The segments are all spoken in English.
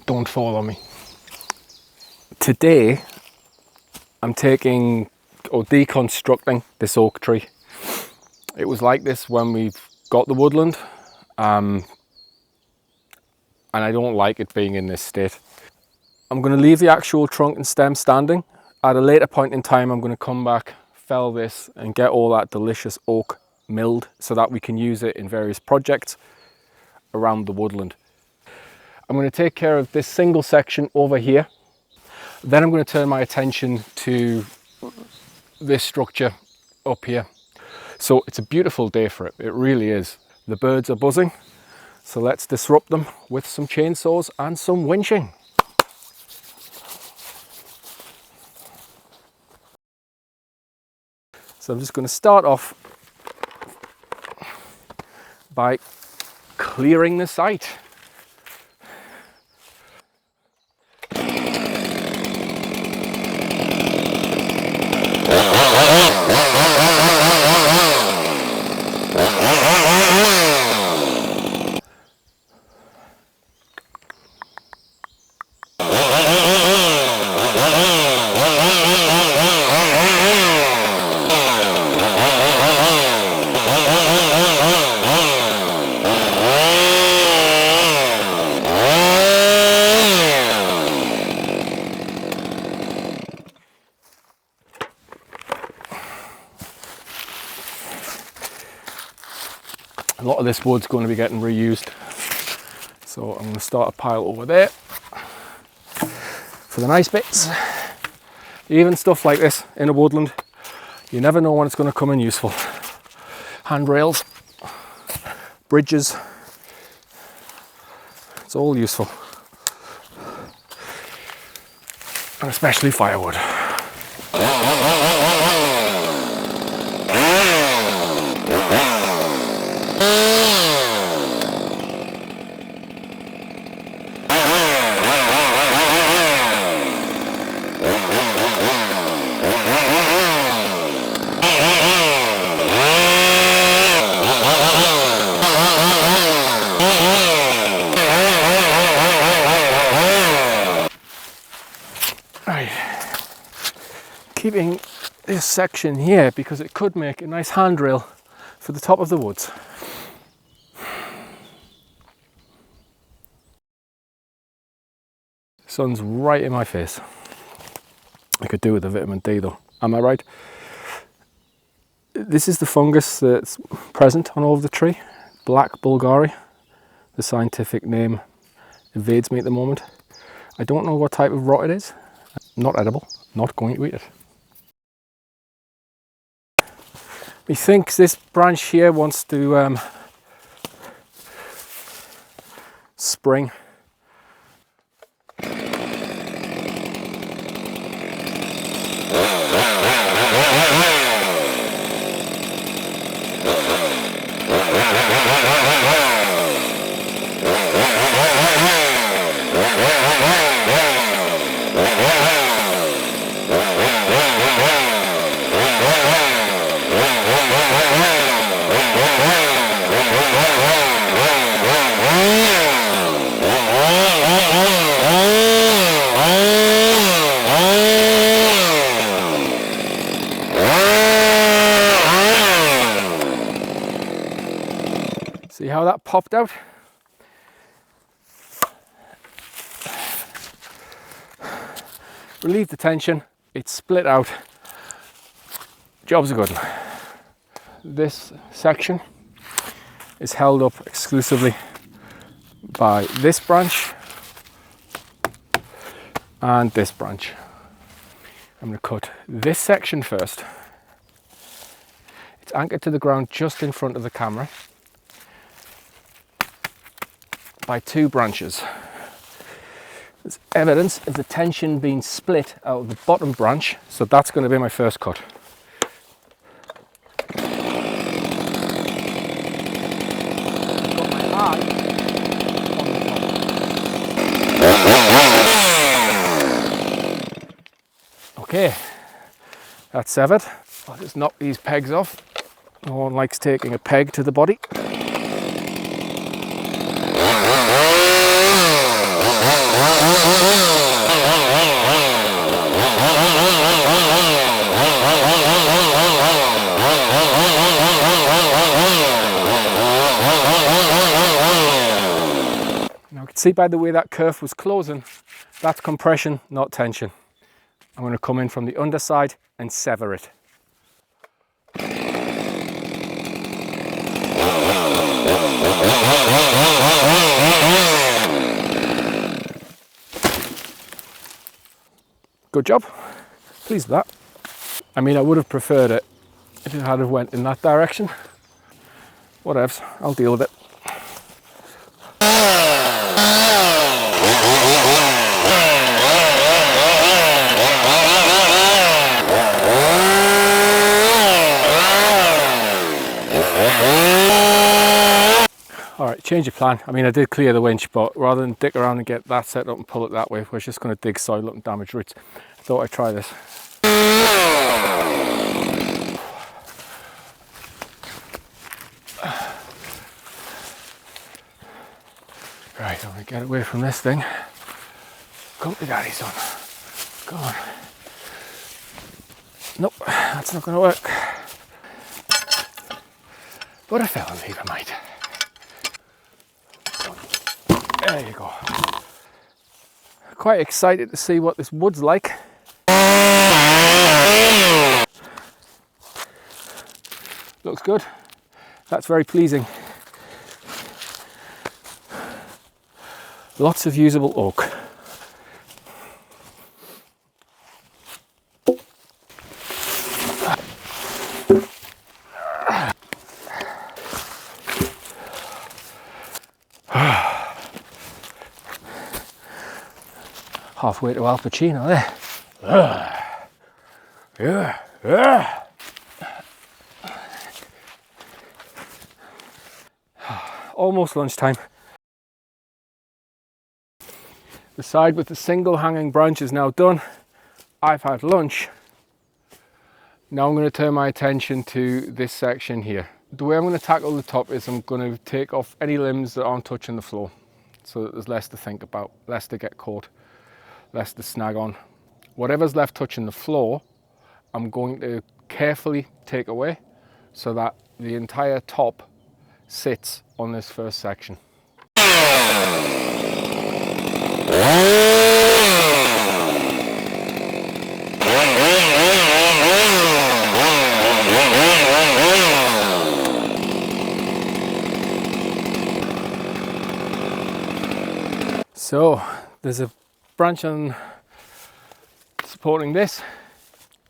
Don't fall on me. Today I'm taking or deconstructing this oak tree. It was like this when we've got the woodland, and I don't like it being in this state. I'm going to leave the actual trunk and stem standing. At a later point in time, I'm going to come back, fell this and get all that delicious oak milled so that we can use it in various projects around the woodland. I'm going to take care of this single section over here. Then I'm going to turn my attention to this structure up here. So it's a beautiful day for it. It really is. The birds are buzzing. So let's disrupt them with some chainsaws and some winching. So I'm just going to start off by clearing the site. A lot of this wood's going to be getting reused, so I'm going to start a pile over there for the nice bits. Even stuff like this in a woodland, you never know when it's going to come in useful. Handrails, bridges, it's all useful, and especially firewood. Keeping this section here because it could make a nice handrail for the top of the woods. Sun's right in my face. I could do with a vitamin D though, am I right? This is the fungus that's present on all of the tree, black bulgari. The scientific name evades me at the moment. I don't know what type of rot it is. Not edible, not going to eat it. Methinks this branch here wants to spring. See how that popped out? Relieve the tension, it's split out. Job's a good one. This section is held up exclusively by this branch and this branch. I'm going to cut this section first. It's anchored to the ground just in front of the camera by two branches. There's evidence of the tension being split out of the bottom branch, so that's going to be my first cut. Okay, that's severed. I'll just knock these pegs off. No one likes taking a peg to the body. could see by the way that kerf was closing, that's compression, not tension. I'm going to come in from the underside and sever it. Good job. Pleased with that. I mean, I would have preferred it if it had went in that direction. Whatevs, I'll deal with it. Alright, change of plan. I mean, I did clear the winch, but rather than dick around and get that set up and pull it that way, we're just going to dig soil up and damage roots. I thought I'd try this. Right, I'm going to get away from this thing. Come to daddy, son. Come on. Nope, that's not going to work. But I fell and leave a mite. There you go. Quite excited to see what this wood's like. Looks good. That's very pleasing. Lots of usable oak. Halfway to Al Pacino there. Yeah. Almost lunchtime. The side with the single hanging branch is now done. I've had lunch. Now I'm going to turn my attention to this section here. The way I'm going to tackle the top is I'm going to take off any limbs that aren't touching the floor, so that there's less to think about, less to get caught, less to snag on. Whatever's left touching the floor, I'm going to carefully take away so that the entire top sits on this first section. So there's a branch on supporting this.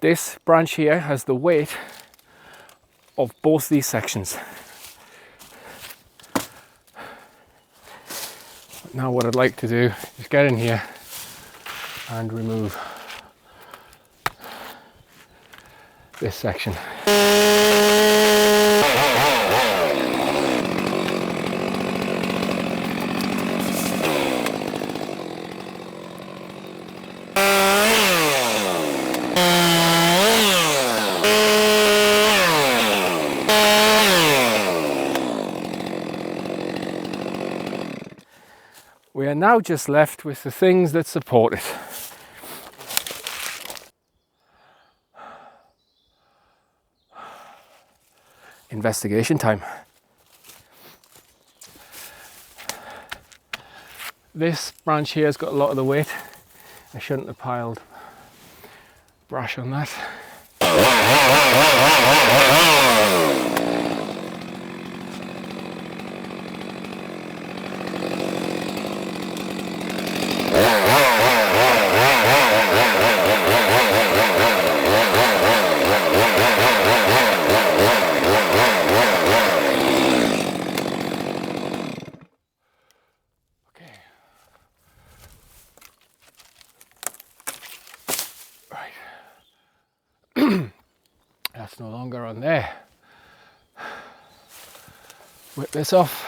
This branch here has the weight of both these sections. Now what I'd like to do is get in here and remove this section. We are now just left with the things that support it. Investigation time. This branch here has got a lot of the weight. I shouldn't have piled brash on that. That's no longer on there. Whip this off.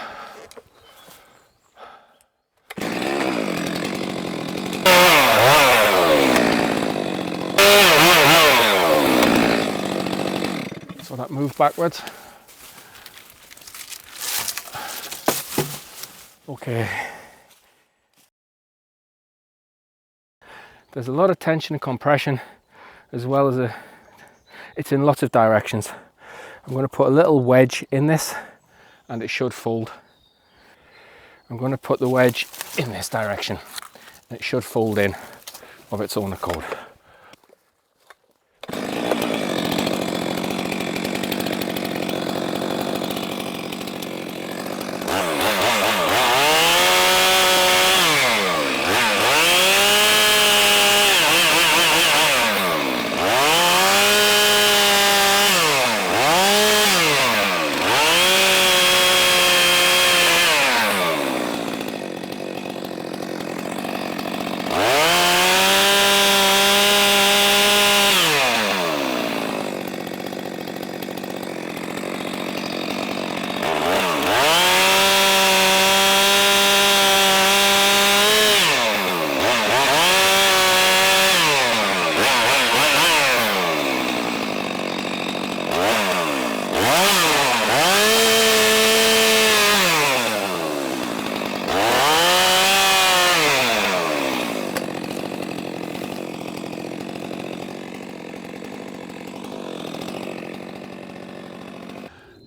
So that moved backwards. Okay. There's a lot of tension and compression, as well as it's in lots of directions. I'm going to put a little wedge in this and it should fold. I'm going to put the wedge in this direction. It should fold in of its own accord.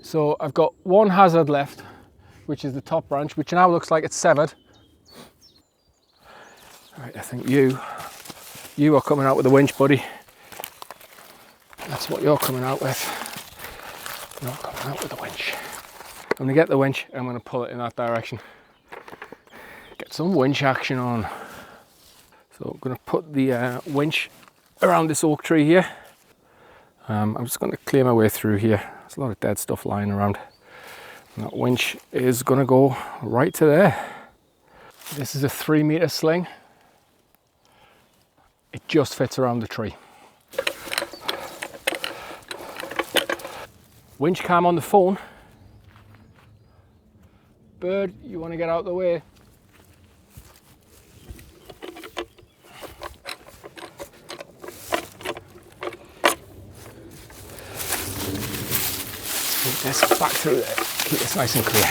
So I've got one hazard left, which is the top branch, which now looks like it's severed. Right, I think you are coming out with a winch, buddy. That's what you're coming out with. You're coming out with a winch. I'm going to get the winch and I'm going to pull it in that direction. Get some winch action on. So I'm going to put the winch around this oak tree here. I'm just going to clear my way through here. There's a lot of dead stuff lying around. And that winch is going to go right to there. This is a 3-meter sling. It just fits around the tree. Winch cam on the phone. Bird, you want to get out of the way? Put this back through there. Keep this nice and clear.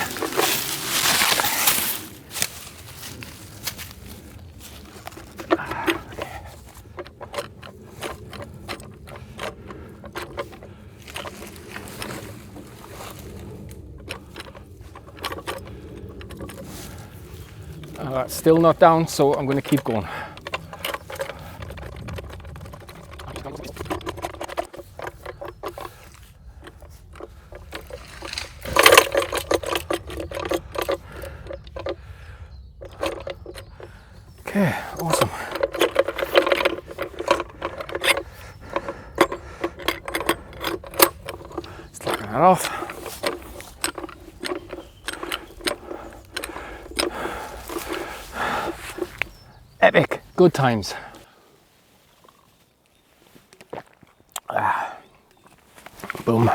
That's still not down, so I'm going to keep going. Okay, awesome. Slapping that off. Epic, good times. Boom.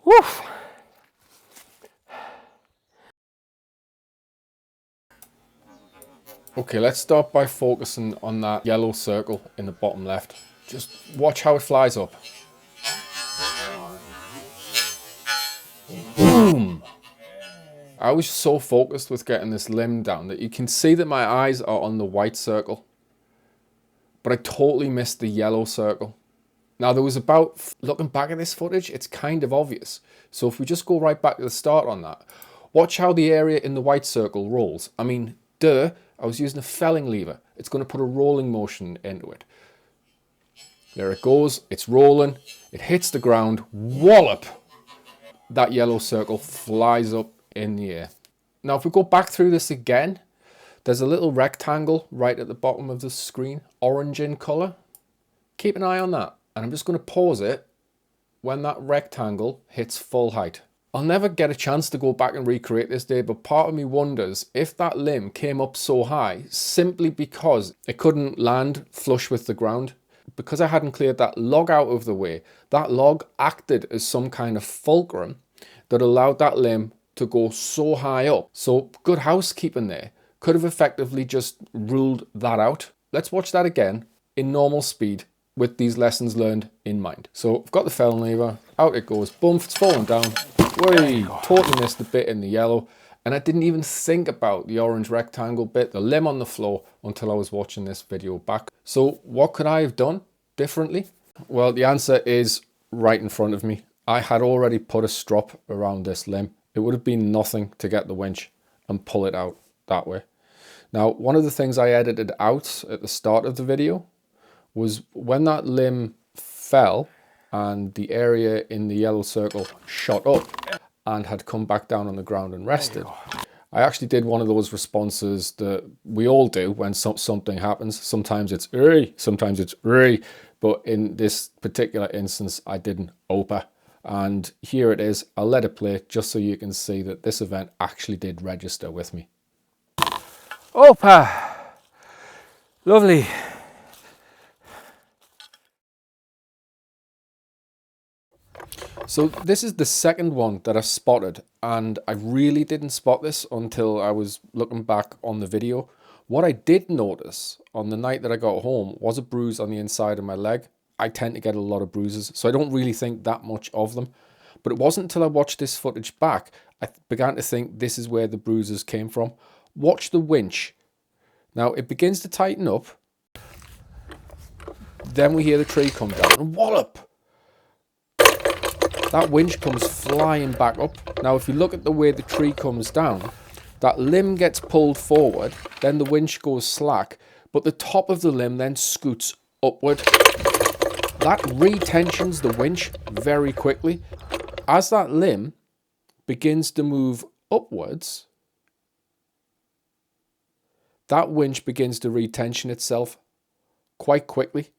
Woof. Okay, let's start by focusing on that yellow circle in the bottom left. Just watch how it flies up. Boom! I was so focused with getting this limb down that you can see that my eyes are on the white circle. But I totally missed the yellow circle. Now there was looking back at this footage, it's kind of obvious. So if we just go right back to the start on that, watch how the area in the white circle rolls. I mean, duh, I was using a felling lever. It's going to put a rolling motion into it. There it goes, it's rolling, it hits the ground, wallop! That yellow circle flies up in the air. Now if we go back through this again, there's a little rectangle right at the bottom of the screen, orange in colour. Keep an eye on that, and I'm just going to pause it when that rectangle hits full height. I'll never get a chance to go back and recreate this day, but part of me wonders if that limb came up so high simply because it couldn't land flush with the ground. Because I hadn't cleared that log out of the way, that log acted as some kind of fulcrum that allowed that limb to go so high up. So good housekeeping there could have effectively just ruled that out. Let's watch that again in normal speed with these lessons learned in mind. So I've got the felling lever, out it goes, boom, it's falling down. Whee, totally missed the bit in the yellow. And I didn't even think about the orange rectangle bit, the limb on the floor, until I was watching this video back. So what could I have done? differently? Well, the answer is right in front of me. I had already put a strop around this limb. It would have been nothing to get the winch and pull it out that way. Now, one of the things I edited out at the start of the video was when that limb fell and the area in the yellow circle shot up and had come back down on the ground and rested. I actually did one of those responses that we all do when something happens. Sometimes it's "Ey," sometimes it's "Ey," but in this particular instance, I didn't opa. And here it is. I'll let it play just so you can see that this event actually did register with me. Opa! Lovely. So this is the second one that I spotted, and I really didn't spot this until I was looking back on the video. What I did notice on the night that I got home was a bruise on the inside of my leg. I tend to get a lot of bruises, so I don't really think that much of them. But it wasn't until I watched this footage back, I began to think this is where the bruises came from. Watch the winch. Now it begins to tighten up. Then we hear the tree come down and wallop. That winch comes flying back up. Now if you look at the way the tree comes down, that limb gets pulled forward, then the winch goes slack, but the top of the limb then scoots upward. That retensions the winch very quickly. As that limb begins to move upwards, that winch begins to retension itself quite quickly.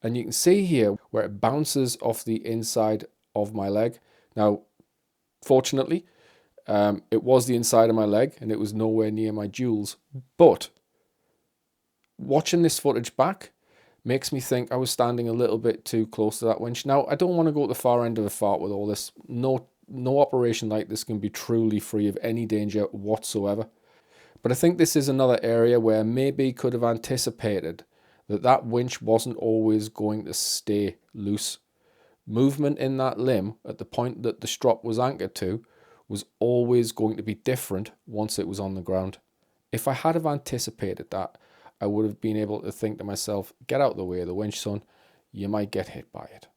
And you can see here where it bounces off the inside of my leg. Now, fortunately, it was the inside of my leg and it was nowhere near my jewels. But watching this footage back makes me think I was standing a little bit too close to that winch. Now, I don't want to go to the far end of the fart with all this. No operation like this can be truly free of any danger whatsoever. But I think this is another area where maybe could have anticipated that winch wasn't always going to stay loose. Movement in that limb at the point that the strop was anchored to was always going to be different once it was on the ground. If I had have anticipated that, I would have been able to think to myself, get out of the way of the winch, son, you might get hit by it.